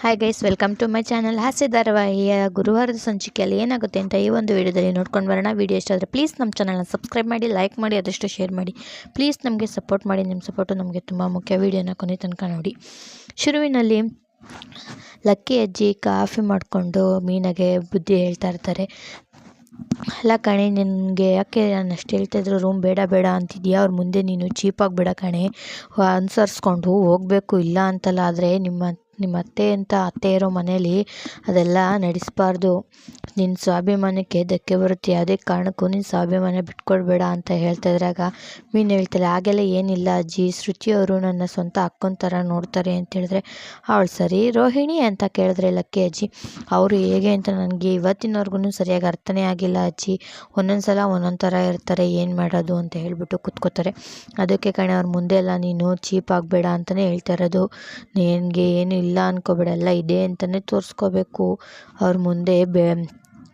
Hi guys, welcome to my channel. ಹಾಸ್ಯ ಧಾರಾವಾಹಿಯ ಗುರುವಾರದ ಸಂಚಿಕೆಯಲ್ಲಿ ಏನಾಗುತ್ತೆ ಅಂತ ಈ ಒಂದು ವಿಡಿಯೋದಲ್ಲಿ ನೋಡ್ಕೊಂಡು ಬರೋಣ. ವಿಡಿಯೋ ಇಷ್ಟ ಆದರೆ ಪ್ಲೀಸ್ ನಮ್ಮ ಚಾನಲ್ನ ಸಬ್ಸ್ಕ್ರೈಬ್ ಮಾಡಿ, ಲೈಕ್ ಮಾಡಿ, ಆದಷ್ಟು ಶೇರ್ ಮಾಡಿ. ಪ್ಲೀಸ್ ನಮಗೆ ಸಪೋರ್ಟ್ ಮಾಡಿ. ನಿಮ್ಮ ಸಪೋರ್ಟು ನಮಗೆ ತುಂಬ ಮುಖ್ಯ. ವಿಡಿಯೋನ ಕೊನೆ ತನಕ ನೋಡಿ. ಶುರುವಿನಲ್ಲಿ ಲಕ್ಕಿ ಅಜ್ಜಿ ಕಾಫಿ ಮಾಡಿಕೊಂಡು ಮೀನಾಗೆ ಬುದ್ಧಿ ಹೇಳ್ತಾ ಇರ್ತಾರೆ. ಅಲ್ಲ ಕಣೆ, ನಿನಗೆ ಯಾಕೆ ನಾನು ಅಷ್ಟು ಹೇಳ್ತಾಯಿದ್ರು ರೂಮ್ ಬೇಡ ಬೇಡ ಅಂತಿದ್ಯಾ? ಅವ್ರ ಮುಂದೆ ನೀನು ಚೀಪಾಗಿ ಬೇಡ ಕಣೆ, ಅನುಸರಿಸ್ಕೊಂಡು ಹೋಗಬೇಕು. ಇಲ್ಲ ಅಂತಲ್ಲ, ಆದರೆ ನಿಮ್ಮ ಅತ್ತೆ ಅಂತ ಅತ್ತೆ ಇರೋ ಮನೇಲಿ ಅದೆಲ್ಲ ನಡೆಸಬಾರ್ದು. ನಿನ್ನ ಸ್ವಾಭಿಮಾನಕ್ಕೆ ಧಕ್ಕೆ ಬರುತ್ತೆ. ಯಾವುದೇ ಕಾರಣಕ್ಕೂ ನಿನ್ನ ಸ್ವಾಭಿಮಾನ ಬಿಟ್ಕೊಡ್ಬೇಡ ಅಂತ ಹೇಳ್ತಾ ಇದ್ರಾಗ ಮೀನು ಹೇಳ್ತಾಳೆ, ಹಾಗೆಲ್ಲ ಏನಿಲ್ಲ ಅಜ್ಜಿ, ಶ್ರುತಿಯವರು ನನ್ನ ಸ್ವಂತ ಅಕ್ಕನ ಥರ ನೋಡ್ತಾರೆ ಅಂತ ಹೇಳಿದ್ರೆ ಅವಳು ಸರಿ ರೋಹಿಣಿ ಅಂತ ಕೇಳಿದ್ರೆ ಲಕ್ಕಿ ಅಜ್ಜಿ, ಅವರು ಹೇಗೆ ಅಂತ ನನಗೆ ಇವತ್ತಿನವರೆಗೂ ಸರಿಯಾಗಿ ಅರ್ಥನೇ ಆಗಿಲ್ಲ ಅಜ್ಜಿ. ಒಂದೊಂದು ಸಲ ಒಂದೊಂದು ಥರ ಇರ್ತಾರೆ, ಏನು ಮಾಡೋದು ಅಂತ ಹೇಳ್ಬಿಟ್ಟು ಕೂತ್ಕೋತಾರೆ. ಅದಕ್ಕೆ ಕಣೆ ಅವ್ರ ಮುಂದೆ ಎಲ್ಲ ನೀನು ಚೀಪ್ ಆಗಬೇಡ ಅಂತಲೇ ಹೇಳ್ತಾ ಇರೋದು. ನಿನಗೆ ಏನು ಇಲ್ಲ ಅನ್ಕೋಬೇಡ, ಎಲ್ಲ ಇದೆ ಅಂತಲೇ ತೋರಿಸ್ಕೋಬೇಕು. ಅವ್ರ ಮುಂದೆ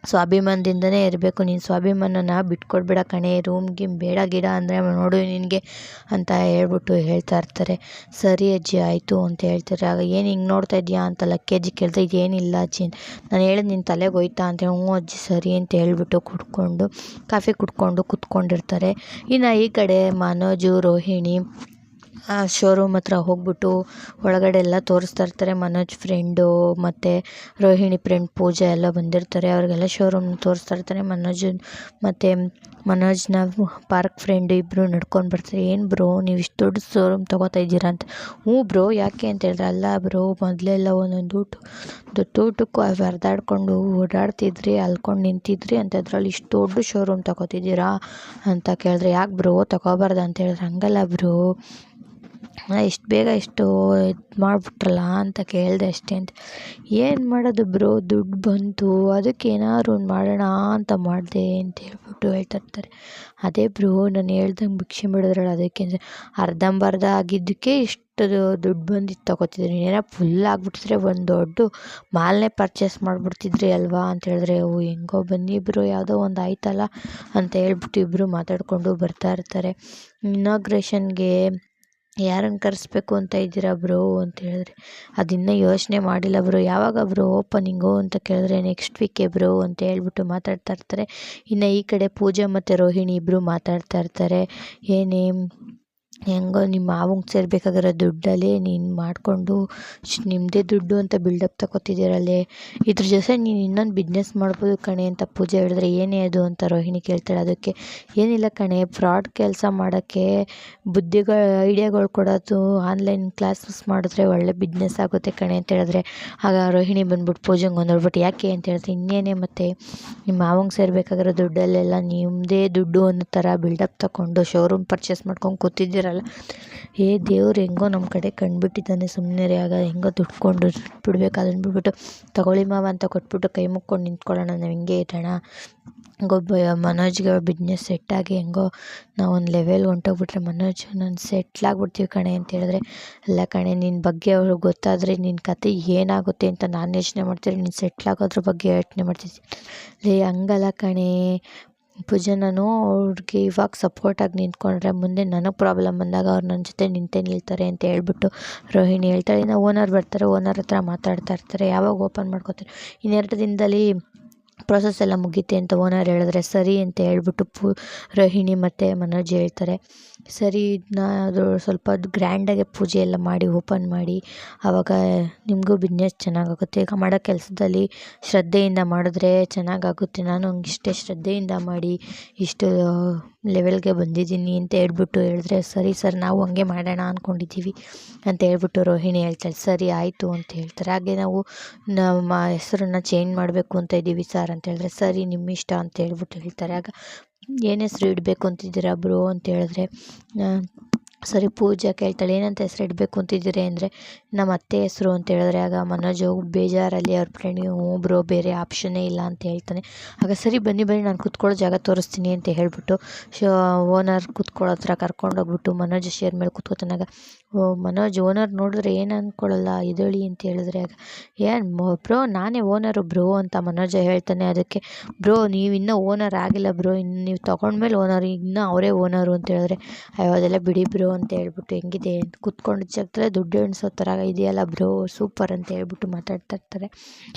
ಸ್ವಾಭಿಮಾನದಿಂದನೇ ಇರಬೇಕು. ನೀನು ಸ್ವಾಭಿಮಾನನ ಬಿಟ್ಕೊಡ್ಬೇಡ ಕಣೆ. ರೂಮ್ಗೆ ಬೇಡ ಗಿಡ ಅಂದರೆ ನೋಡು ನಿನಗೆ ಅಂತ ಹೇಳ್ಬಿಟ್ಟು ಹೇಳ್ತಾ ಇರ್ತಾರೆ. ಸರಿ ಅಜ್ಜಿ ಆಯಿತು ಅಂತ ಹೇಳ್ತಾರೆ. ಆಗ ಏನು ಹಿಂಗೆ ನೋಡ್ತಾ ಇದೆಯಾ ಅಂತ ಲಕ್ಕಿ ಅಜ್ಜಿ ಕೇಳ್ತಾ, ಇದೇನಿಲ್ಲ ಅಜ್ಜಿ, ನಾನು ಹೇಳಿದ್ ನಿನ್ನ ತಲೆಗೆ ಹೋಯ್ತಾ ಅಂತ ಹೇಳಿ, ಹ್ಞೂ ಅಜ್ಜಿ ಸರಿ ಅಂತ ಹೇಳ್ಬಿಟ್ಟು ಕಾಫಿ ಕುಡ್ಕೊಂಡು ಕೂತ್ಕೊಂಡಿರ್ತಾರೆ. ಇನ್ನು ಈ ಕಡೆ ಮನೋಜು ರೋಹಿಣಿ ಶೋರೂಮ್ ಹತ್ರ ಹೋಗ್ಬಿಟ್ಟು ಒಳಗಡೆ ಎಲ್ಲ ತೋರಿಸ್ತಾ ಇರ್ತಾರೆ. ಮನೋಜ್ ಫ್ರೆಂಡು ಮತ್ತು ರೋಹಿಣಿ ಫ್ರೆಂಡ್ ಪೂಜಾ ಎಲ್ಲ ಬಂದಿರ್ತಾರೆ. ಅವ್ರಿಗೆಲ್ಲ ಶೋರೂಮ್ ತೋರಿಸ್ತಾ ಇರ್ತಾರೆ. ಮನೋಜ್ನ ಪಾರ್ಕ್ ಫ್ರೆಂಡ್ ಇಬ್ಬರು ನಡ್ಕೊಂಡು ಬರ್ತಾರೆ. ಏನು ಬ್ರೋ ನೀವು ಇಷ್ಟು ದೊಡ್ಡ ಶೋರೂಮ್ ತೊಗೋತಾ ಇದ್ದೀರಾ ಅಂತ. ಹ್ಞೂ ಬ್ರೋ, ಯಾಕೆ ಅಂತ ಹೇಳಿದ್ರೆ, ಅಲ್ಲ ಬ್ರೋ ಮೊದಲೆಲ್ಲ ಒಂದೊಂದು ಊಟಕ್ಕೂ ಹರಿದಾಡ್ಕೊಂಡು ಓಡಾಡ್ತಿದ್ರಿ, ಅಲ್ಕೊಂಡು ನಿಂತಿದ್ರಿ ಅಂತ ಅದ್ರಲ್ಲಿ ಇಷ್ಟು ದೊಡ್ಡ ಶೋರೂಮ್ ತೊಗೋತಿದ್ದೀರಾ ಅಂತ ಕೇಳಿದ್ರೆ, ಯಾಕೆ ಬ್ರೋ ತೊಗೋಬಾರ್ದು ಅಂತ ಹೇಳಿದ್ರೆ, ಹಂಗಲ್ಲ ಬ್ರೋ, ಇಷ್ಟು ಬೇಗ ಇಷ್ಟು ಇದು ಮಾಡಿಬಿಟ್ರಲ್ಲ ಅಂತ ಕೇಳಿದೆ ಅಷ್ಟೇ ಅಂತ. ಏನು ಮಾಡೋದು ಬ್ರೋ, ದುಡ್ಡು ಬಂತು, ಅದಕ್ಕೆ ಏನಾದ್ರು ಒಂದು ಮಾಡೋಣ ಅಂತ ಮಾಡಿದೆ ಅಂತ ಹೇಳ್ಬಿಟ್ಟು ಹೇಳ್ತಾ ಇರ್ತಾರೆ. ಅದೇ ಬ್ರೋ ನಾನು ಹೇಳ್ದಂಗೆ ಭಿಕ್ಷೆ ಮಾಡಿದ್ರಲ್ಲ, ಅದಕ್ಕೆ ಅಂದರೆ ಅರ್ಧಂಬರ್ಧ ಆಗಿದ್ದಕ್ಕೆ ಇಷ್ಟು ದುಡ್ಡು ಬಂದಿದ್ದು ತೊಗೋತಿದ್ರಿ. ಏನೋ ಫುಲ್ ಆಗಿಬಿಟ್ಟಿದ್ರೆ ಒಂದು ದೊಡ್ಡ ಮಾಲ್ನೇ ಪರ್ಚೇಸ್ ಮಾಡಿಬಿಡ್ತಿದ್ರಿ ಅಲ್ವಾ ಅಂತ ಹೇಳಿದ್ರೆ, ಹೆಂಗೋ ಬನ್ನಿ ಬ್ರೋ, ಯಾವುದೋ ಒಂದು ಆಯ್ತಲ್ಲ ಅಂತ ಹೇಳ್ಬಿಟ್ಟು ಇಬ್ಬರು ಮಾತಾಡಿಕೊಂಡು ಬರ್ತಾ ಇರ್ತಾರೆ. ಇನಾಗ್ರೇಷನ್ಗೆ ಯಾರನ್ನು ಕರೆಸ್ಬೇಕು ಅಂತ ಇದ್ದೀರಾ ಬ್ರೋ ಅಂತ ಹೇಳಿದ್ರೆ, ಅದಿನ್ನೂ ಯೋಚನೆ ಮಾಡಿಲ್ಲ ಬ್ರೋ, ಯಾವಾಗ ಬ್ರೋ ಓಪನಿಂಗು ಅಂತ ಕೇಳಿದ್ರೆ, ನೆಕ್ಸ್ಟ್ ವೀಕೆ ಬ್ರೋ ಅಂತ ಹೇಳ್ಬಿಟ್ಟು ಮಾತಾಡ್ತಾ ಇರ್ತಾರೆ. ಇನ್ನು ಈ ಕಡೆ ಪೂಜೆ ಮತ್ತು ರೋಹಿಣಿ ಇಬ್ಬರು ಮಾತಾಡ್ತಾ ಇರ್ತಾರೆ. ಹೆಂಗೋ ನಿಮ್ಮ ಮಾವಂಗೆ ಸೇರ್ಬೇಕಾಗಿರೋ ದುಡ್ಡಲ್ಲೇ ನೀನು ಮಾಡಿಕೊಂಡು ನಿಮ್ಮದೇ ದುಡ್ಡು ಅಂತ ಬಿಲ್ಡಪ್ ತಗೋತಿದ್ದೀರಲ್ಲೇ, ಇದ್ರ ಜೊತೆ ನೀನು ಇನ್ನೊಂದು ಬಿಸ್ನೆಸ್ ಮಾಡ್ಬೋದು ಕಣೆ ಅಂತ ಪೂಜೆ ಹೇಳಿದ್ರೆ, ಏನೇ ಅದು ಅಂತ ರೋಹಿಣಿ ಕೇಳ್ತಾಳೆ. ಅದಕ್ಕೆ ಏನಿಲ್ಲ ಕಣೆ, ಫ್ರಾಡ್ ಕೆಲಸ ಮಾಡೋಕ್ಕೆ ಐಡಿಯಾಗಳು ಕೊಡೋದು, ಆನ್ಲೈನ್ ಕ್ಲಾಸಸ್ ಮಾಡಿದ್ರೆ ಒಳ್ಳೆ ಬಿಸ್ನೆಸ್ ಆಗುತ್ತೆ ಕಣೆ ಅಂತ ಹೇಳಿದ್ರೆ, ಆಗ ರೋಹಿಣಿ ಬಂದ್ಬಿಟ್ಟು ಪೂಜೆಗೆ ನೋಡ್ಬಿಟ್ಟು ಯಾಕೆ ಅಂತ ಹೇಳಿದ್ರೆ, ಇನ್ನೇನೇ ಮತ್ತು ನಿಮ್ಮ ಮಾವಂಗೆ ಸೇರ್ಬೇಕಾಗಿರೋ ದುಡ್ಡಲ್ಲೆಲ್ಲ ನಿಮ್ಮದೇ ದುಡ್ಡು ಅನ್ನೋ ಥರ ಬಿಲ್ಡಪ್ ತಗೊಂಡು ಶೋರೂಮ್ ಪರ್ಚೇಸ್ ಮಾಡ್ಕೊಂಡು ಕೂತಿದ್ದೀರಲ್ಲ, ದೇವ್ರು ಹೆಂಗೋ ನಮ್ಮ ಕಡೆ ಕಂಡುಬಿಟ್ಟಿದ್ದಾನೆ, ಸುಮ್ಮನೆ ಆಗ ಹೆಂಗೋ ದುಡ್ಕೊಂಡು ಬಿಡ್ಬೇಕು. ಅದನ್ನು ಬಿಟ್ಬಿಟ್ಟು ತಗೊಳ್ಳಿ ಮಾವ ಅಂತ ಕೊಟ್ಬಿಟ್ಟು ಕೈ ಮುಕ್ಕೊಂಡು ನಿಂತ್ಕೊಳ್ಳೋಣ, ನಾವು ಹಿಂಗೆ ಇರೋಣ. ಗೊಬ್ಬ ಮನೋಜ್ಗೆ ಬಿಸ್ನೆಸ್ ಸೆಟ್ಟಾಗಿ ಹೆಂಗೋ ನಾವು ಒಂದು ಲೆವೆಲ್ ಹೊಂಟೋಗ್ಬಿಟ್ರೆ ಮನೋಜ್ ನಾನು ಸೆಟ್ಲಾಗ್ಬಿಡ್ತೀವಿ ಕಣೆ ಅಂತ ಹೇಳಿದ್ರೆ, ಅಲ್ಲ ಕಣೆ ನಿನ್ನ ಬಗ್ಗೆ ಅವ್ರಿಗೆ ಗೊತ್ತಾದರೆ ನಿನ್ನ ಕತೆ ಏನಾಗುತ್ತೆ ಅಂತ ನಾನು ಯೋಚನೆ ಮಾಡ್ತೀನಿ, ನೀನು ಸೆಟ್ಲಾಗೋದ್ರ ಬಗ್ಗೆ ಯೋಚನೆ ಮಾಡ್ತಿದ್ದೆ. ಹಂಗಲ್ಲ ಕಣೆ ಪೂಜೆ, ನಾನು ಅವ್ರಿಗೆ ಇವಾಗ ಸಪೋರ್ಟಾಗಿ ನಿಂತ್ಕೊಂಡ್ರೆ ಮುಂದೆ ನನಗೆ ಪ್ರಾಬ್ಲಮ್ ಬಂದಾಗ ಅವ್ರು ನನ್ನ ಜೊತೆ ನಿಂತೇ ನಿಲ್ತಾರೆ ಅಂತ ಹೇಳ್ಬಿಟ್ಟು ರೋಹಿಣಿ ಹೇಳ್ತಾಳೆ. ಇನ್ನು ಓನರ್ ಬರ್ತಾರೆ, ಓನರ್ ಹತ್ರ ಮಾತಾಡ್ತಾ ಇರ್ತಾರೆ, ಯಾವಾಗ ಓಪನ್ ಮಾಡ್ಕೋತಾರೆ, ಇನ್ನೆರಡು ದಿನದಲ್ಲಿ ಪ್ರೊಸೆಸ್ ಎಲ್ಲ ಮುಗೀತೆ ಅಂತ ಓನರ್ ಹೇಳಿದ್ರೆ ಸರಿ ಅಂತ ಹೇಳ್ಬಿಟ್ಟು ರೋಹಿಣಿ ಮತ್ತು ಮನೋಜ್ ಹೇಳ್ತಾರೆ. ಸರಿ, ಇದನ್ನ ಅದು ಸ್ವಲ್ಪ ಗ್ರ್ಯಾಂಡಾಗೆ ಪೂಜೆ ಎಲ್ಲ ಮಾಡಿ ಓಪನ್ ಮಾಡಿ, ಆವಾಗ ನಿಮಗೂ ಬಿಸ್ನೆಸ್ ಚೆನ್ನಾಗಾಗುತ್ತೆ. ಈಗ ಮಾಡೋ ಕೆಲಸದಲ್ಲಿ ಶ್ರದ್ಧೆಯಿಂದ ಮಾಡಿದ್ರೆ ಚೆನ್ನಾಗಾಗುತ್ತೆ. ನಾನು ಇಷ್ಟೇ ಶ್ರದ್ಧೆಯಿಂದ ಮಾಡಿ ಇಷ್ಟು ಲೆವೆಲ್ಗೆ ಬಂದಿದ್ದೀನಿ ಅಂತ ಹೇಳಿದ್ರೆ, ಸರಿ ಸರ್ ನಾವು ಹಂಗೆ ಮಾಡೋಣ ಅಂದ್ಕೊಂಡಿದ್ದೀವಿ ಅಂತ ಹೇಳ್ಬಿಟ್ಟು ರೋಹಿಣಿ ಹೇಳ್ತಾಳೆ. ಸರಿ ಆಯಿತು ಅಂತ ಹೇಳ್ತಾರೆ. ಹಾಗೆ ನಾವು ನಮ್ಮ ಹೆಸರನ್ನು ಚೇಂಜ್ ಮಾಡಬೇಕು ಅಂತ ಇದ್ದೀವಿ ಸರ್ ಅಂತ ಹೇಳಿದ್ರೆ, ಸರಿ ನಿಮ್ಮ ಇಷ್ಟ ಅಂತ ಹೇಳ್ಬಿಟ್ಟು ಹೇಳ್ತಾರೆ. ಆಗ ಏನು ಹೆಸ್ರು ಇಡಬೇಕು ಅಂತಿದ್ದೀರಾ ಬ್ರೋ ಅಂತ ಹೇಳಿದ್ರೆ, ಸರಿ ಪೂಜಾ ಕೇಳ್ತಾಳೆ ಏನಂತ ಹೆಸ್ರು ಇಡಬೇಕು ಅಂತಿದ್ದೀರಿ ಅಂದರೆ, ನಮ್ಮ ಅತ್ತೆ ಹೆಸರು ಅಂತ ಹೇಳಿದ್ರೆ, ಆಗ ಮನೋಜ್ ಬೇಜಾರಲ್ಲಿ ಅವ್ರ ಫ್ರೆಂಡಿಗೆ, ಹ್ಞೂ ಬ್ರೋ ಬೇರೆ ಆಪ್ಷನ್ನೇ ಇಲ್ಲ ಅಂತ ಹೇಳ್ತಾನೆ. ಆಗ ಸರಿ ಬನ್ನಿ ನಾನು ಕೂತ್ಕೊಳ್ಳೋ ಜಾಗ ತೋರಿಸ್ತೀನಿ ಅಂತ ಹೇಳ್ಬಿಟ್ಟು ಓನರ್ ಕೂತ್ಕೊಳ್ಳೋ ಹತ್ರ ಕರ್ಕೊಂಡೋಗ್ಬಿಟ್ಟು ಮನೋಜ್ ಶೇರ್ ಮೇಲೆ ಕೂತ್ಕೋತಾನಾಗ ಮನೋಜ್ ಓನರ್ ನೋಡಿದ್ರೆ ಏನು ಅಂದ್ಕೊಳ್ಳಲ್ಲ, ಎದ್ದೇಳಿ ಅಂತ ಹೇಳಿದ್ರೆ, ಆಗ ಏನು ಬ್ರೋ ನಾನೇ ಓನರು ಬ್ರೋ ಅಂತ ಮನೋಜ ಹೇಳ್ತಾನೆ. ಅದಕ್ಕೆ ಬ್ರೋ ನೀವು ಇನ್ನೂ ಓನರ್ ಆಗಿಲ್ಲ ಬ್ರೋ, ಇನ್ನು ನೀವು ತೊಗೊಂಡ್ಮೇಲೆ ಓನರ್, ಇನ್ನೂ ಅವರೇ ಓನರು ಅಂತ ಹೇಳಿದ್ರೆ, ಅದೆಲ್ಲ ಬಿಡಿ ಬ್ರೋ ಅಂತ ಹೇಳ್ಬಿಟ್ಟು, ಹೆಂಗಿದೆ ಕೂತ್ಕೊಂಡು ಜಾಗದಲ್ಲೇ ದುಡ್ಡು ಎಣಿಸೋ ಥರ ಇದೆಯಲ್ಲ ಬ್ರೋ ಸೂಪರ್ ಅಂತ ಹೇಳ್ಬಿಟ್ಟು ಮಾತಾಡ್ತಾ ಇರ್ತಾರೆ.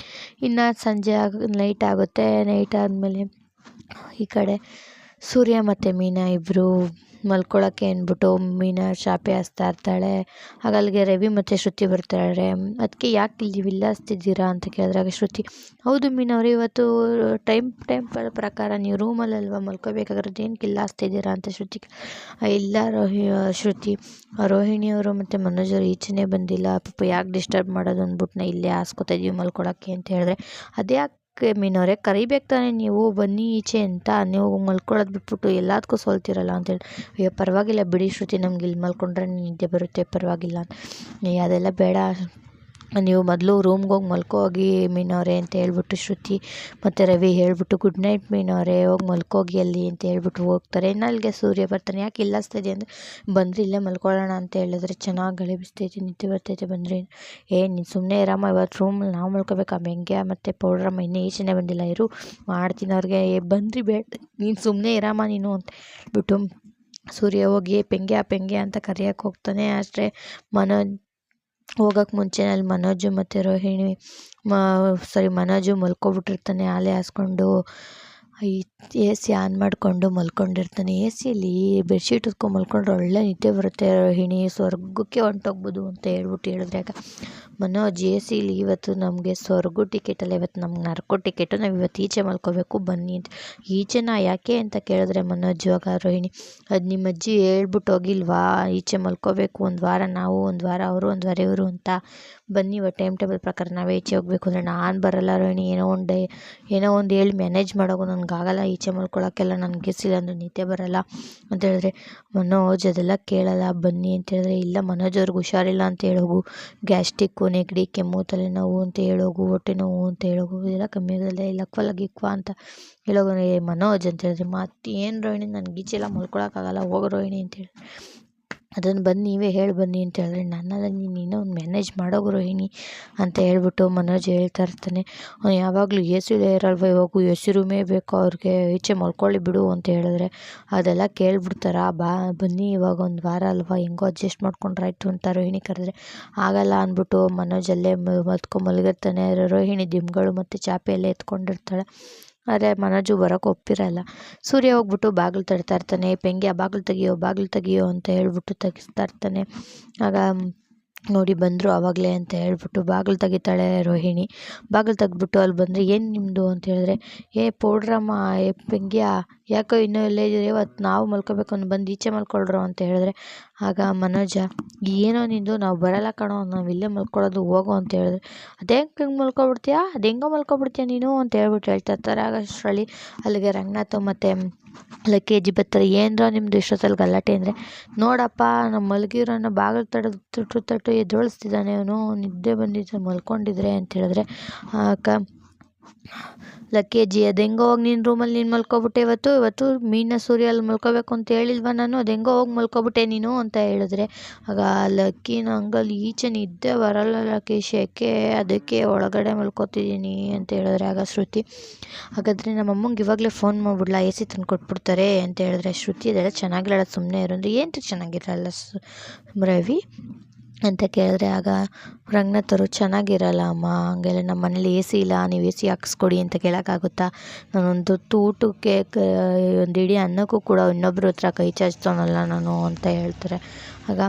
ಇನ್ನು ಸಂಜೆ ನೈಟ್ ಆಗುತ್ತೆ. ನೈಟ್ ಆದಮೇಲೆ ಈ ಕಡೆ ಸೂರ್ಯ ಮತ್ತು ಮೀನಾ ಇಬ್ಬರು ಮಲ್ಕೊಳ್ಳೋಕ್ಕೆ ಅಂದ್ಬಿಟ್ಟು ಮೀನಾ ಶಾಪೆ ಹಚ್ತಾ ಇರ್ತಾಳೆ. ಆಗ ಅಲ್ಲಿಗೆ ರವಿ ಮತ್ತು ಶ್ರುತಿ ಬರ್ತಾಳೆ. ಅದಕ್ಕೆ ಯಾಕೆ ಇಲ್ಲಿ ವಿಲ್ಲಾಸ್ತಿದ್ದೀರಾ ಅಂತ ಕೇಳಿದಾಗ ಶ್ರುತಿ, ಹೌದು ಮೀನವ್ರೆ, ಇವತ್ತು ಟೈಮ್ ಪ್ರಕಾರ ನೀವು ರೂಮಲ್ಲಲ್ವ ಮಲ್ಕೋಬೇಕಾಗಿರೋದು, ಏನಕ್ಕೆ ವಿಲ್ಲಾಸ್ತಿದ್ದೀರಾ ಅಂತ ಶ್ರುತಿ. ಇಲ್ಲ ಶ್ರುತಿ, ರೋಹಿಣಿಯವರು ಮತ್ತು ಮನೋಜ್ ಅವರು ಈಚೆನೇ ಬಂದಿಲ್ಲ, ಪಾಪ ಯಾಕೆ ಡಿಸ್ಟರ್ಬ್ ಮಾಡೋದು ಅಂದ್ಬಿಟ್ಟು ನಾ ಇಲ್ಲೇ ಹಾಸ್ಕೊತಾ ಇದ್ದೀವಿ ಮಲ್ಕೊಳ್ಳೋಕ್ಕೆ ಅಂತ ಹೇಳಿದ್ರೆ, ಅದೇ ಮೀನವ್ರೆ ಕರಿಬೇಕು ತಾನೇ ನೀವು, ಬನ್ನಿ ಈಚೆ ಅಂತ, ನೀವು ಮಲ್ಕೊಳ್ಳೋದು ಬಿಟ್ಬಿಟ್ಟು ಎಲ್ಲದಕ್ಕೂ ಸೋಲ್ತಿರಲ್ಲ ಅಂತೇಳಿ. ಅಯ್ಯೋ ಪರವಾಗಿಲ್ಲ ಬಿಡಿ ಶ್ರುತಿ, ನಮ್ಗೆ ಇಲ್ಲಿ ಮಲ್ಕೊಂಡ್ರೆ ನಿದ್ದೆ ಬರುತ್ತೆ, ಪರವಾಗಿಲ್ಲ. ಅದೆಲ್ಲ ಬೇಡ, ನೀವು ಮೊದಲು ರೂಮ್ಗೆ ಹೋಗಿ ಮಲ್ಕೋಗಿ ಮೀನವ್ರೆ ಅಂತ ಹೇಳ್ಬಿಟ್ಟು ಶ್ರುತಿ ಮತ್ತು ರವಿ ಹೇಳ್ಬಿಟ್ಟು ಗುಡ್ ನೈಟ್ ಮೀನವ್ರೆ, ಹೋಗಿ ಮಲ್ಕೋಗಿ ಅಲ್ಲಿ ಅಂತ ಹೇಳ್ಬಿಟ್ಟು ಹೋಗ್ತಾರೆ. ಇನ್ನು ಅಲ್ಲಿಗೆ ಸೂರ್ಯ ಬರ್ತಾನೆ. ಯಾಕೆ ಇಲ್ಲಿಸ್ತಿದೆ ಅಂದರೆ, ಬಂದರೆ ಇಲ್ಲೇ ಮಲ್ಕೊಳ್ಳೋಣ ಅಂತ ಹೇಳಿದ್ರೆ ಚೆನ್ನಾಗಿ ಗಾಳಿ ಬಿಸ್ತೈತೆ, ನಿದ್ದೆ ಬರ್ತೈತೆ, ಬಂದರೆ ನೀನು ಸುಮ್ಮನೆ ಇರಮ್ಮ, ಇವತ್ತು ರೂಮಲ್ಲಿ ನಾವು ಮಲ್ಕೋಬೇಕು, ಆ ಮೆಂಗ್ಯ ಮತ್ತು ಪೌಡ್ರಮ್ಮ ಇನ್ನೂ ಈಚೆನೇ ಬಂದಿಲ್ಲ, ಇರು ಮಾಡ್ತೀನಿ ಅವ್ರಿಗೆ, ಬಂದ್ರಿ ಬೇಡ ನೀನು ಸುಮ್ಮನೆ ಇರಮ್ಮ ನೀನು ಅಂತ ಹೇಳ್ಬಿಟ್ಟು ಸೂರ್ಯ ಹೋಗಿ ಪೆಂಗ್ಯ ಅಂತ ಕರೆಯೋಕ್ಕೆ ಹೋಗ್ತಾನೆ. ಅಷ್ಟೇ ಹೋಗೋಕ್ಕೆ ಮುಂಚೆ ಅಲ್ಲಿ ಮನೋಜು ಮತ್ತು ರೋಹಿಣಿ ಮನೋಜು ಮಲ್ಕೊಬಿಟ್ಟಿರ್ತಾನೆ, ಆಲೆ ಹಾಸ್ಕೊಂಡು ಎ ಸಿ ಆನ್ ಮಾಡಿಕೊಂಡು ಮಲ್ಕೊಂಡಿರ್ತಾನೆ. ಎ ಸಿಯಲ್ಲಿ ಬೆಡ್ಶೀಟ್ ಹೊತ್ಕೊಂಡು ಮಲ್ಕೊಂಡ್ರೆ ಒಳ್ಳೆ ನಿದ್ದೆ ಬರುತ್ತೆ ರೋಹಿಣಿ, ಸ್ವರ್ಗಕ್ಕೆ ಹೊಂಟೋಗ್ಬೋದು ಅಂತ ಹೇಳಿದ್ರೆ ಆಗ ಮನೋಜ್, ಎ ಸಿಲಿ ಇವತ್ತು ನಮಗೆ ಸ್ವರ್ಗ ಟಿಕೆಟಲ್ಲ, ಇವತ್ತು ನಮ್ಗೆ ನರ್ಕೋ ಟಿಕೆಟು, ನಾವು ಇವತ್ತು ಈಚೆ ಮಲ್ಕೋಬೇಕು ಬನ್ನಿ ಅಂತ. ಈಚೆನಾ ಯಾಕೆ ಅಂತ ಕೇಳಿದ್ರೆ ಮನೋಜ್, ಆಗ ರೋಹಿಣಿ, ಅದು ನಿಮ್ಮ ಅಜ್ಜಿ ಹೇಳ್ಬಿಟ್ಟು ಹೋಗಿಲ್ವಾ ಈಚೆ ಮಲ್ಕೋಬೇಕು, ಒಂದು ವಾರ ನಾವು, ಒಂದು ವಾರ ಅವರು, ಒಂದು ವಾರ ಇವರು ಅಂತ, ಬನ್ನಿ ಇವತ್ತು ಟೈಮ್ ಟೇಬಲ್ ಪ್ರಕಾರ ನಾವೇ ಈಚೆ ಹೋಗ್ಬೇಕು ಅಂದರೆ. ನಾನು ಬರಲ್ಲ ರೋಹಿಣಿ, ಏನೋ ಒಂದು ಹೇಳಿ ಮ್ಯಾನೇಜ್ ಮಾಡೋಗು, ನನಗಾಗಲ್ಲ ಈಚೆ ಮಲ್ಕೊಳಕ್ಕೆಲ್ಲ, ನನಗೆ ಸಿಲ್ಲ ಅಂದರೆ ನಿದ್ದೆ ಬರಲ್ಲ ಅಂತ ಹೇಳಿದ್ರೆ ಮನೋಜ್ ಅದೆಲ್ಲ ಕೇಳಲ್ಲ, ಬನ್ನಿ ಅಂತ ಹೇಳಿದ್ರೆ, ಇಲ್ಲ ಮನೋಜ್ ಅವ್ರಿಗೆ ಹುಷಾರಿಲ್ಲ ಅಂತ ಹೇಳೋಗು, ಗ್ಯಾಸ್ಟ್ರಿಕ್ಕು, ನೆಗಡಿ, ಕೆಮ್ಮು, ತಲೆನೋವು ಅಂತ ಹೇಳೋಗು, ಹೊಟ್ಟೆ ನೋವು ಅಂತ ಹೇಳೋಗು, ಇದೆಲ್ಲ ಕಮ್ಮಿ ಆಗೋದಿಲ್ಲ, ಇಲ್ಲ ಗಿಕ್ವಾ ಅಂತ ಹೇಳೋಗು ಮನೋಜ್ ಅಂತ ಹೇಳಿದ್ರೆ, ಏನು ರೋಹಿಣಿ ನನಗೆ ಈಚೆಲ್ಲ ಮಲ್ಕೊಳಕ್ಕಾಗಲ್ಲ, ಹೋಗೋ ರೋಹಿಣಿ ಅಂತೇಳಿ, ಅದನ್ನು ಬಂದು ನೀವೇ ಹೇಳಿ ಬನ್ನಿ ಅಂತ ಹೇಳಿದ್ರೆ, ನನ್ನೆಲ್ಲ ನೀನು ಒಂದು ಮ್ಯಾನೇಜ್ ಮಾಡೋಗು ರೋಹಿಣಿ ಅಂತ ಹೇಳ್ಬಿಟ್ಟು ಮನೋಜ್ ಹೇಳ್ತಾ ಇರ್ತಾನೆ. ಯಾವಾಗಲೂ ಎ ಸಿಲೇ ಇರಲ್ವ, ಇವಾಗೂ ಎ ಸಿ ರೂಮೇ ಬೇಕು ಅವ್ರಿಗೆ, ಈಚೆ ಮಲ್ಕೊಳ್ಳಿ ಬಿಡು ಅಂತ ಹೇಳಿದ್ರೆ ಅದೆಲ್ಲ ಕೇಳ್ಬಿಡ್ತಾರ, ಬನ್ನಿ ಇವಾಗ ಒಂದು ವಾರ ಅಲ್ವಾ, ಹೆಂಗೋ ಅಡ್ಜಸ್ಟ್ ಮಾಡ್ಕೊಂಡ್ರಾಯ್ತು ಅಂತ ರೋಹಿಣಿ ಕರೆದ್ರೆ ಆಗಲ್ಲ ಅಂದ್ಬಿಟ್ಟು ಮನೋಜ್ ಅಲ್ಲೇ ಮಲ್ಗಿರ್ತಾನೆ. ರೋಹಿಣಿ ದಿಂಬುಗಳು ಮತ್ತು ಚಾಪೆ ಎಲ್ಲ ಎತ್ಕೊಂಡಿರ್ತಾಳೆ. ಆದರೆ ಮನೋಜು ಬರೋಕ್ಕೆ ಒಪ್ಪಿರಲ್ಲ. ಸೂರ್ಯ ಹೋಗ್ಬಿಟ್ಟು ಬಾಗಿಲು ತಡ್ತಾ ಇರ್ತಾನೆ, ಪೆಂಗ್ಯ ಬಾಗಿಲು ತೆಗಿಯೋ ಅಂತ ಹೇಳ್ಬಿಟ್ಟು ತೆಗಿಸ್ತಾ ಇರ್ತಾನೆ. ಆಗ ನೋಡಿ ಬಂದರು ಆವಾಗಲೇ ಅಂತ ಹೇಳ್ಬಿಟ್ಟು ಬಾಗಿಲು ತೆಗಿತಾಳೆ ರೋಹಿಣಿ. ಬಾಗಿಲು ತೆಗ್ದ್ಬಿಟ್ಟು ಅಲ್ಲಿ ಬಂದರೆ, ಏನು ನಿಮ್ಮದು ಅಂತ ಹೇಳಿದ್ರೆ, ಪೌಡ್ರಮ್ಮ, ಪೆಂಗ್ಯ ಯಾಕೋ ಇನ್ನೂ ಇಲ್ಲೇ ಇದ್ದೀರಿ, ಇವತ್ತು ನಾವು ಮಲ್ಕೋಬೇಕು ಅಂತ ಬಂದು ಈಚೆ ಮಲ್ಕೊಳ್ರು ಅಂತ ಹೇಳಿದ್ರೆ ಆಗ ಮನೋಜ, ಏನೋ ನಿಂದು, ನಾವು ಬರಲ್ಲ ಕಣೋ, ನಾವು ಇಲ್ಲೇ ಮಲ್ಕೊಳ್ಳೋದು, ಹೋಗೋ ಅಂತ ಹೇಳಿದ್ರೆ, ಅದು ಹೆಂಗೋ ಮಲ್ಕೊಬಿಡ್ತೀಯ ನೀನು ಅಂತ ಹೇಳ್ಬಿಟ್ಟು ಹೇಳ್ತಾ ಇರ್ತಾರೆ. ಆಗ ಅಷ್ಟರಲ್ಲಿ ಅಲ್ಲಿಗೆ ರಂಗನಾಥ್ ಮತ್ತು ಲಕ್ಕೇಜಿ ಬರ್ತಾರೆ. ಏನರ ನಿಮ್ಮದು ಇಷ್ಟೊತ್ತಲ್ಲಿ ಗಲಾಟೆ ಅಂದರೆ, ನೋಡಪ್ಪ ನಮ್ಮ ಮಲಗಿರೋನ ಬಾಗಿಲು ತಟ್ಟು ಎದ್ದೊಳಿಸ್ತಿದ್ದಾನೆ ಅವನು, ನಿದ್ದೆ ಬಂದಿದ್ದರೆ ಮಲ್ಕೊಂಡಿದ್ರೆ ಅಂತ ಹೇಳಿದ್ರೆ ಆಗ ಲಕ್ಕೇಜಿ, ಅದು ಹೆಂಗೋ ಹೋಗಿ ನಿನ್ನ ರೂಮಲ್ಲಿ ನೀನು ಮಲ್ಕೊಬಿಟ್ಟೆ, ಇವತ್ತು ಮೀನ ಸೂರ್ಯ ಅಲ್ಲಿ ಮಲ್ಕೋಬೇಕು ಅಂತ ಹೇಳಿಲ್ವ ನಾನು, ಅದು ಹೆಂಗೋ ಹೋಗಿ ಮಲ್ಕೊಬಿಟ್ಟೆ ನೀನು ಅಂತ ಹೇಳಿದ್ರೆ ಆಗ ಲಕ್ಕಿನ ಹಂಗಲ್ಲಿ ಈಚೆ ನಿದ್ದೆ ಬರಲ್ಲ ಲಕ್ಕಿ, ಶೆಕೆ, ಅದಕ್ಕೆ ಒಳಗಡೆ ಮಲ್ಕೋತಿದ್ದೀನಿ ಅಂತ ಹೇಳಿದ್ರೆ ಆಗ ಶ್ರುತಿ, ಹಾಗಾದರೆ ನಮ್ಮಮ್ಮಂಗೆ ಇವಾಗಲೇ ಫೋನ್ ಮಾಡಿಬಿಡ್ಲಾ, ಎ ಸಿ ತಂದು ಕೊಟ್ಬಿಡ್ತಾರೆ ಅಂತ ಹೇಳಿದ್ರೆ ಶ್ರುತಿ, ಅದೆಲ್ಲ ಚೆನ್ನಾಗಿರಲ್ಲ ಸುಮ್ಮನೆ ಇರು ಅಂದರೆ, ಏನು ಚೆನ್ನಾಗಿರಲ್ಲ ರವಿ ಅಂತ ಕೇಳಿದ್ರೆ ಆಗ ರಂಗನಾಥ್ ಅವರು, ಚೆನ್ನಾಗಿರಲ್ಲ ಅಮ್ಮ ಹಂಗೆಲ್ಲ, ನಮ್ಮ ಮನೇಲಿ ಎ ಸಿ ಇಲ್ಲ, ನೀವು ಎ ಸಿ ಹಾಕ್ಸ್ಕೊಡಿ ಅಂತ ಕೇಳೋಕ್ಕಾಗುತ್ತಾ, ನಾನೊಂದು ಊಟಕ್ಕೆ ಒಂದು ಇಡೀ ಅನ್ನಕ್ಕೂ ಕೂಡ ಇನ್ನೊಬ್ಬರ ಹತ್ರ ಕೈ ಚಾಚ್ತಾನಲ್ಲ ನಾನು ಅಂತ ಹೇಳ್ತಾರೆ. ಆಗ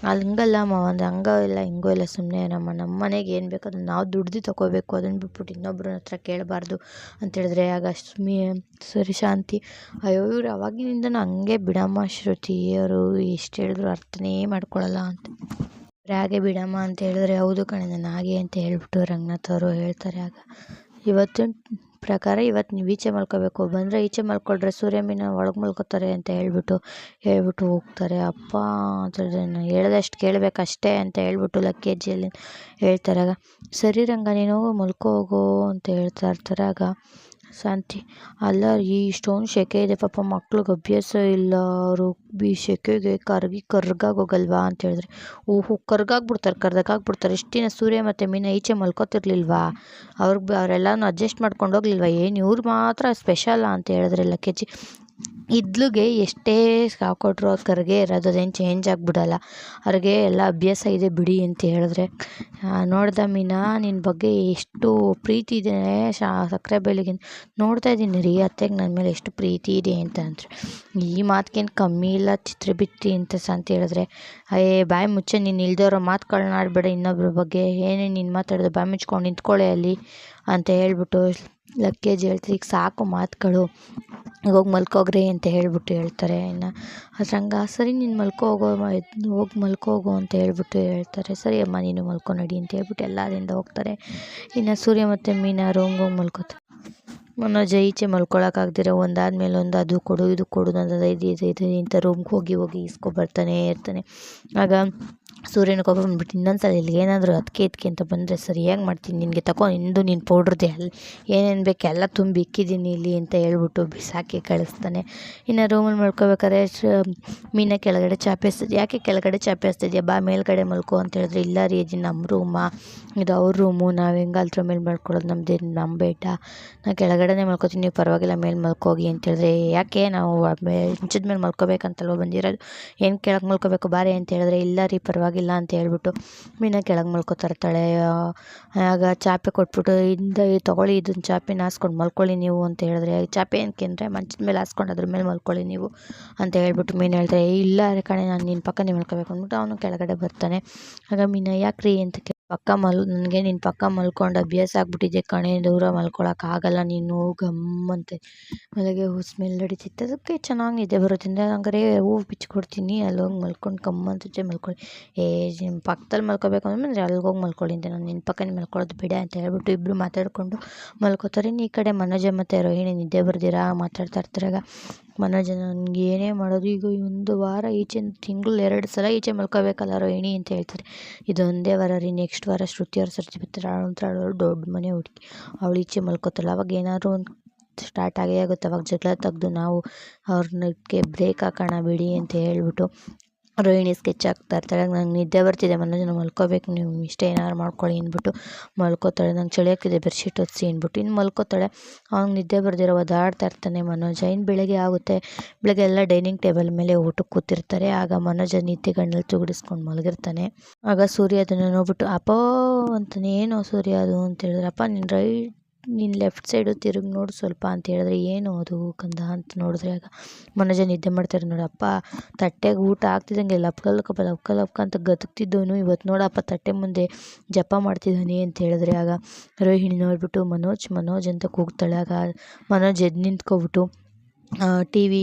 ಹಂಗಲ್ಲ ಅಮ್ಮ, ಒಂದು ಹಂಗೋ ಇಲ್ಲ ಹಿಂಗೋ ಇಲ್ಲ, ಸುಮ್ಮನೆ ನಮ್ಮ ಮನೆಗೆ ಏನು ಬೇಕು ಅದನ್ನು ನಾವು ದುಡ್ದು ತೊಗೋಬೇಕು, ಅದನ್ನು ಬಿಟ್ಬಿಟ್ಟು ಇನ್ನೊಬ್ಬರ ಹತ್ರ ಕೇಳಬಾರ್ದು ಅಂತ ಹೇಳಿದ್ರೆ ಆಗ ಸರಿ ಶಾಂತಿ, ಅಯ್ಯೋ ಇವ್ರು ಅವಾಗಿನಿಂದನೂ ಹಂಗೆ ಬಿಡಮ್ಮ ಶ್ರುತಿ, ಅವರು ಎಷ್ಟು ಹೇಳಿದ್ರು ಅರ್ಥನೇ ಮಾಡ್ಕೊಳ್ಳಲ್ಲ ಅಂತ ಹಾಗೆ ಬಿಡಮ್ಮ ಅಂತ ಹೇಳಿದ್ರೆ, ಹೌದು ಕಣೆ ನಾನು ಹಾಗೆ ಅಂತ ಹೇಳ್ಬಿಟ್ಟು ರಂಗನಾಥ್ ಅವರು ಹೇಳ್ತಾರೆ. ಆಗ ಇವತ್ತಿನ ಪ್ರಕಾರ ಇವತ್ತು ನೀವು ಈಚೆ ಮಲ್ಕೋಬೇಕು, ಬಂದರೆ ಈಚೆ ಮಲ್ಕೊಳ್ರೆ ಸೂರ್ಯ ಮೀನ ಒಳಗೆ ಮಲ್ಕೋತಾರೆ ಅಂತ ಹೇಳ್ಬಿಟ್ಟು ಹೋಗ್ತಾರೆ. ಅಪ್ಪ ಅಂತ ಹೇಳಿದ್ರೆ, ನಾನು ಹೇಳ್ದಷ್ಟು ಕೇಳಬೇಕಷ್ಟೇ ಅಂತ ಹೇಳ್ಬಿಟ್ಟು ಲಕ್ಕೇಜಿಯಲ್ಲಿ ಹೇಳ್ತಾರೆ. ಆಗ ಸರಿ ರಂಗ ನೀನು ಮಲ್ಕೋ ಹೋಗೋ ಅಂತ ಹೇಳ್ತಾ ಇರ್ತಾರೆ. ಆಗ ಶಾಂತಿ, ಅಲ್ಲ ಇಷ್ಟೊಂದು ಸೆಕೆ ಇದೆ, ಪಾಪ ಮಕ್ಳಿಗೆ ಅಭ್ಯಾಸ ಇಲ್ಲ, ಅವರು ಸೆಕೆಗೆ ಕರ್ಗಾಗೋಗಲ್ವಾ ಅಂತ ಹೇಳಿದ್ರೆ, ಕರ್ಗಾಗ್ಬಿಡ್ತಾರೆ. ಇಷ್ಟು ದಿನ ಸೂರ್ಯ ಮತ್ತು ಮೀನ ಈಚೆ ಮಲ್ಕೋತಿರ್ಲಿಲ್ವಾ, ಅವರೆಲ್ಲನೂ ಅಡ್ಜಸ್ಟ್ ಮಾಡ್ಕೊಂಡು ಹೋಗ್ಲಿಲ್ವಾ, ಏನು ಇವ್ರು ಮಾತ್ರ ಸ್ಪೆಷಲ್ಲ ಅಂತ ಹೇಳಿದ್ರೆ ಲಕ್ಕೇಜಿ, ಇದ್ಲಿಗೆ ಎಷ್ಟೇ ಹಾಕ್ಕೊಟ್ರು ಕರ್ಗೆ ಇರೋದು ಅದೇನು ಚೇಂಜ್ ಆಗಿಬಿಡಲ್ಲ. ಅವ್ರಿಗೆ ಎಲ್ಲ ಅಭ್ಯಾಸ ಇದೆ ಬಿಡಿ ಅಂತ ಹೇಳಿದ್ರೆ, ನೋಡ್ದ ಮೀನಾ ನಿನ್ನ ಬಗ್ಗೆ ಎಷ್ಟು ಪ್ರೀತಿ ಇದೆ ಸಕ್ಕರೆ ಬೈಲಿಗೆ ನೋಡ್ತಾ ಇದ್ದೀನಿ ರೀ ಅತ್ತೆಗೆ ನನ್ನ ಮೇಲೆ ಎಷ್ಟು ಪ್ರೀತಿ ಇದೆ ಅಂತ ಅಂದರೆ, ಈ ಮಾತಿಗೇನು ಕಮ್ಮಿ ಇಲ್ಲ ಚಿತ್ರ ಬಿತ್ತಿ ಅಂತ ಹೇಳಿದ್ರೆ, ಬಾಯಿ ಮುಚ್ಚೆ ನೀನು ಇಲ್ದಿರೋ ಮಾತುಗಳನ್ನ ಆಡಬೇಡ ಇನ್ನೊಬ್ರ ಬಗ್ಗೆ, ಏನೇ ನೀನು ಮಾತಾಡಿದ್ರೆ ಬಾಯಿ ಮುಚ್ಕೊಂಡು ನಿಂತ್ಕೊಳ್ಳೆ ಅಲ್ಲಿ ಅಂತ ಹೇಳ್ಬಿಟ್ಟು ಲಕ್ಕೇಜ್ ಹೇಳ್ತಾರೆ. ಈಗ ಸಾಕು ಮಾತುಗಳು, ಹೋಗಿ ಮಲ್ಕೋಗ್ರಿ ಅಂತ ಹೇಳ್ಬಿಟ್ಟು ಹೇಳ್ತಾರೆ. ಇನ್ನು ಅದ್ರಂಗ ಸರಿ ನೀನು ಹೋಗಿ ಮಲ್ಕೋಗು ಅಂತ ಹೇಳ್ಬಿಟ್ಟು ಹೇಳ್ತಾರೆ. ಸರಿ ಅಮ್ಮ ನೀನು ಮಲ್ಕೊ ನಡಿ ಅಂತ ಹೇಳ್ಬಿಟ್ಟು ಎಲ್ಲ ಅಲ್ಲಿಂದ ಹೋಗ್ತಾರೆ. ಇನ್ನು ಸೂರ್ಯ ಮತ್ತು ಮೀನಾ ರೂಮ್ಗೆ ಹೋಗಿ ಮಲ್ಕೋತಾರೆ. ಮನೋಜ ಈಚೆ ಮಲ್ಕೊಳಕ್ಕಾಗ್ದಿರ ಒಂದಾದ್ಮೇಲೆ ಒಂದು ಅದು ಕೊಡು ಇದು ಕೊಡು ಅನ್ನೋದು ಇದು ಇಂಥ ರೂಮ್ಗೆ ಹೋಗಿ ಇಸ್ಕೊಬರ್ತಾನೆ ಇರ್ತಾನೆ. ಆಗ ಸೂರ್ಯನ ಕೋಪ ಬಂದ್ಬಿಟ್ಟು ಇನ್ನೊಂದ್ಸಲ ಇಲ್ಲಿ ಏನಾದರೂ ಅದಕ್ಕೆ ಇದಕ್ಕೆ ಅಂತ ಬಂದರೆ ಸರಿಯಾಗಿ ಮಾಡ್ತೀನಿ ನಿನಗೆ, ನಿನ್ನ ಪೌಡ್ರದ್ದೆ ಅಲ್ಲಿ ಏನೇನು ಬೇಕು ಎಲ್ಲ ತುಂಬಿ ಇಕ್ಕಿದ್ದೀನಿ ಇಲ್ಲಿ ಅಂತ ಹೇಳ್ಬಿಟ್ಟು ಬಿಸಾಕಿ ಕಳಿಸ್ತಾನೆ. ಇನ್ನು ರೂಮಲ್ಲಿ ಮಲ್ಕೋಬೇಕಾದ್ರೆ ಮೀನ ಕೆಳಗಡೆ ಚಾಪೆ ಯಾಕೆ ಕೆಳಗಡೆ ಚಾಪೆ ಹಚ್ತಿದ್ಯಾ, ಬಾ ಮೇಲ್ಗಡೆ ಮಲ್ಕೋ ಅಂತ ಹೇಳಿದ್ರೆ, ಇಲ್ಲ ರೀ ಅಜ್ಜಿ ನಮ್ಮ ರೂಮಾ ಇದು ಅವ್ರ ರೂಮು, ನಾವು ಹೆಂಗೆ ಅದ್ರ ಮೇಲೆ ಮಲ್ಕೊಳ್ಳೋದು, ನಮ್ಮ ಬೇಟ, ನಾನು ಕೆಳಗಡೆನೇ ಮಲ್ಕೋತೀನಿ, ನೀವು ಪರವಾಗಿಲ್ಲ ಮೇಲೆ ಮಲ್ಕೋಗಿ ಅಂತ ಹೇಳಿದ್ರೆ, ಯಾಕೆ ನಾವು ಹೆಂಚದ ಮೇಲೆ ಮಲ್ಕೋಬೇಕಂತಲ್ವ ಬಂದಿರೋದು, ಏನು ಕೆಳಗೆ ಮಲ್ಕೋಬೇಕು ಬಾರೆ ಅಂತ ಹೇಳಿದ್ರೆ, ಇಲ್ಲ ರೀ ಪರವಾಗಿಲ್ಲ ಅಂತ ಹೇಳ್ಬಿಟ್ಟು ಮೀನ ಕೆಳಗೆ ಮಲ್ಕೋತಿರ್ತಾಳೆ. ಆಗ ಚಾಪೆ ಕೊಟ್ಬಿಟ್ಟು ತೊಗೊಳ್ಳಿ ಇದನ್ನು ಚಾಪೆನ ಹಾಸ್ಕೊಂಡು ಮಲ್ಕೊಳ್ಳಿ ನೀವು ಅಂತ ಹೇಳಿದ್ರೆ, ಚಾಪೆ ಏನಕ್ಕೆ ಅಂದರೆ ಮಂಚದ ಮೇಲೆ ಹಾಸ್ಕೊಂಡು ಅದ್ರ ಮೇಲೆ ಮಲ್ಕೊಳ್ಳಿ ನೀವು ಅಂತ ಹೇಳ್ಬಿಟ್ಟು ಮೀನು ಹೇಳ್ತಾರೆ, ಇಲ್ಲ ಕಣೆ ನಾನು ನಿನ್ನ ಪಕ್ಕನೇ ಮಲ್ಕೋಬೇಕು ಅಂದ್ಬಿಟ್ಟು ಅವನು ಕೆಳಗಡೆ ಬರ್ತಾನೆ. ಆಗ ಮೀನ ಯಾಕ್ರಿ ಅಂತ ನನಗೆ ನಿನ್ನ ಪಕ್ಕ ಮಲ್ಕೊಂಡು ಅಭ್ಯಾಸ ಆಗ್ಬಿಟ್ಟಿದೆ ಕಣೆ, ದೂರ ಮಲ್ಕೊಳಕ್ಕಾಗಲ್ಲ ನೀನು ಗಮ್ಮಂತೆ ಮಲಗೆ ಸ್ಮೆಲ್ ಹೊಡಿತಿತ್ತು, ಅದಕ್ಕೆ ಚೆನ್ನಾಗಿ ನಿದ್ದೆ ಬರುತ್ತೆ ಹಂಗಾರೆ ಹೂವು ಬಿಚ್ಕೊಡ್ತೀನಿ ಅಲ್ಲಿ ಹೋಗಿ ಮಲ್ಕೊಂಡು ಗಮ್ಮಂತ ಮಲ್ಕೊಳ್ಳಿ, ನಿಮ್ಮ ಪಕ್ಕದಲ್ಲಿ ಮಲ್ಕೋಬೇಕು ಅಂದರೆ ಅಲ್ಲಿಗೋಗಿ ಮಲ್ಕೊಳ್ಳಿ ಅಂತ, ನಾನು ನಿನ್ನ ಪಕ್ಕನೇ ಮಲ್ಕೊಳ್ಳೋದು ಬೇಡ ಅಂತ ಹೇಳ್ಬಿಟ್ಟು ಇಬ್ಬರು ಮಾತಾಡಿಕೊಂಡು ಮಲ್ಕೋತಾರೆ. ಈ ಕಡೆ ಮನೋಜ ಮತ್ತು ರೋಹಿಣಿ ನಿದ್ದೆ ಬರ್ದಿರಾ ಮಾತಾಡ್ತಾ ಇರ್ತಾರೆ. ಆಗ ಮನೋಜ ನನಗೆ ಏನೇ ಮಾಡೋದು ಈಗ ಒಂದು ವಾರ ಈಚೆ ತಿಂಗಳು 2 ಸಲ ಈಚೆ ಮಲ್ಕೋಬೇಕಲ್ಲ ರೋಹಿಣಿ ಅಂತ ಹೇಳ್ತಾರೆ. ಇದೊಂದೇ ವಾರ ರೀ, ನೆಕ್ಸ್ಟ್ ವಾರ ಶ್ರುತಿ ಅವ್ರ ಸರ್ಜಿ ಬರ್ತಾರೆ, ಅವಳು ದೊಡ್ಡ ಮನೆ ಹುಡುಗಿ, ಅವಳು ಈಚೆ ಮಲ್ಕೋತಾಳೆ. ಅವಾಗ ಏನಾದ್ರು ಒಂದು ಸ್ಟಾರ್ಟ್ ಆಗೇ ಆಗುತ್ತೆ, ಅವಾಗ ಜಗಳ ತೆಗೆದು ನಾವು ಅವ್ರನ್ನಕ್ಕೆ ಬ್ರೇಕ್ ಹಾಕೋಣ ಬಿಡಿ ಅಂತ ಹೇಳ್ಬಿಟ್ಟು ರೋಹಿಣಿ ಸ್ಕೆಚ್ ಆಗ್ತಾ ಇರ್ತಾಳೆ. ನಂಗೆ ನಿದ್ದೆ ಬರ್ತಿದೆ ಮನೋಜನ ಮಲ್ಕೋಬೇಕು, ನೀವು ಇಷ್ಟ ಏನಾದ್ರು ಮಾಡ್ಕೊಳ್ಳಿ ಅಂದ್ಬಿಟ್ಟು ಮಲ್ಕೋತಾಳೆ. ನಂಗೆ ಚಳಿ ಆಗ್ತಿದೆ ಬೆಡ್ಶೀಟ್ ಹೊದಿಸಿ ಅಂದ್ಬಿಟ್ಟು ಇನ್ನು ಮಲ್ಕೋತಾಳೆ. ಅವ್ನಿಗೆ ನಿದ್ದೆ ಬರ್ದಿರೋ ಒದಾಡ್ತಾ ಇರ್ತಾನೆ ಮನೋಜ. ಇನ್ನು ಬೆಳಗ್ಗೆ ಆಗುತ್ತೆ, ಬೆಳಗ್ಗೆ ಎಲ್ಲ ಡೈನಿಂಗ್ ಟೇಬಲ್ ಮೇಲೆ ಊಟಕ್ಕೆ ಕೂತಿರ್ತಾರೆ. ಆಗ ಮನೋಜ ನಿದ್ದೆಗಣ್ಣಲ್ಲಿ ತುಗುಡಿಸ್ಕೊಂಡು ಮಲಗಿರ್ತಾನೆ. ಆಗ ಸೂರ್ಯ ಅದನ್ನು ನೋಡ್ಬಿಟ್ಟು ಅಪ್ಪೋ ಅಂತಾನೆ, ಏನೋ ಸೂರ್ಯ ಅದು ಅಂತ ಹೇಳಿದ್ರೆ, ಅಪ್ಪ ನಿನ್ನ ಲೆಫ್ಟ್ ಸೈಡು ತಿರುಗಿ ನೋಡು ಸ್ವಲ್ಪ ಅಂತ ಹೇಳಿದ್ರೆ, ಏನು ಅದು ಕಂದ ಅಂತ ನೋಡಿದ್ರೆ, ಆಗ ಮನೋಜ ನಿದ್ದೆ ಮಾಡ್ತಾರೆ. ನೋಡಪ್ಪ ತಟ್ಟೆಗೆ ಊಟ ಆಗ್ತಿದ್ದಂಗೆ ಲಪ್ಕ ಅಂತ ಗದಕ್ತಿದ್ದವನು ಇವತ್ತು ನೋಡಪ್ಪ ತಟ್ಟೆ ಮುಂದೆ ಜಪ ಮಾಡ್ತಿದ್ದಾನೆ ಅಂತ ಹೇಳಿದ್ರೆ, ಆಗ ರೋಹಿಣಿ ನೋಡ್ಬಿಟ್ಟು ಮನೋಜ್ ಅಂತ ಕೂಗ್ತಾಳೆ. ಆಗ ಮನೋಜ್ ಎದ್ದು ನಿಂತ್ಕೊಬಿಟ್ಟು TV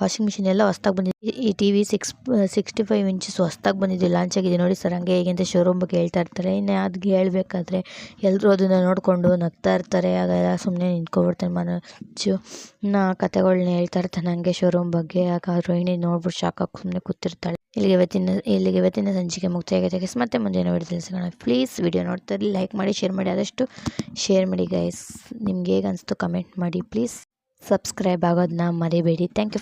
ವಾಷಿಂಗ್ ಮಿಷಿನ್ ಎಲ್ಲ ಹೊಸ್ದಾಗಿ ಬಂದಿದೆ, ಈ TV 65 ಇಂಚಸ್ ಹೊಸ್ದಾಗಿ ಬಂದಿದೆ, ಲಾಂಚ್ ಆಗಿದೆ ನೋಡಿ ಸರ್ ಹಂಗೆ ಹೇಗೆ ಅಂತ ಶೋರೂಮ್ ಬಗ್ಗೆ ಹೇಳ್ತಾ ಇರ್ತಾರೆ. ಇನ್ನು ಅದಕ್ಕೆ ಹೇಳ್ಬೇಕಾದ್ರೆ ಎಲ್ಲರೂ ಅದನ್ನು ನೋಡಿಕೊಂಡು ನಗ್ತಾ ಇರ್ತಾರೆ. ಆಗ ಸುಮ್ಮನೆ ನಿಂತ್ಕೊಬಿಡ್ತಾನೆ ಮನೋಜು, ಕತೆಗಳ್ನ ಹೇಳ್ತಾ ಇರ್ತಾನೆ ಹಂಗೆ ಶೋರೂಮ್ ಬಗ್ಗೆ. ಆಗ ರೋಹಿಣಿ ನೋಡ್ಬಿಟ್ಟು ಶಾಕಾಗಿ ಸುಮ್ಮನೆ ಕೂತಿರ್ತಾಳೆ. ಇಲ್ಲಿಗೆ ಇವತ್ತಿನ ಸಂಚಿಕೆ ಮುಕ್ತಾಯ ಆಗಿದೆ. ಮತ್ತೆ ಮುಂದಿನ ವಿಡಿಯೋದಲ್ಲಿ ಸಿಗೋಣ. ಪ್ಲೀಸ್ ವಿಡಿಯೋ ನೋಡ್ತಾರೆ ಲೈಕ್ ಮಾಡಿ, ಶೇರ್ ಮಾಡಿ, ಆದಷ್ಟು ಶೇರ್ ಮಾಡಿ ಗೈಸ್. ನಿಮ್ಗೆ ಹೇಗೆ ಅನಿಸ್ತು ಕಮೆಂಟ್ ಮಾಡಿ. ಪ್ಲೀಸ್ ಸಬ್ಸ್ಕ್ರೈಬ್ ಆಗೋದನ್ನ ಮರಿಬೇಡಿ. Thank you.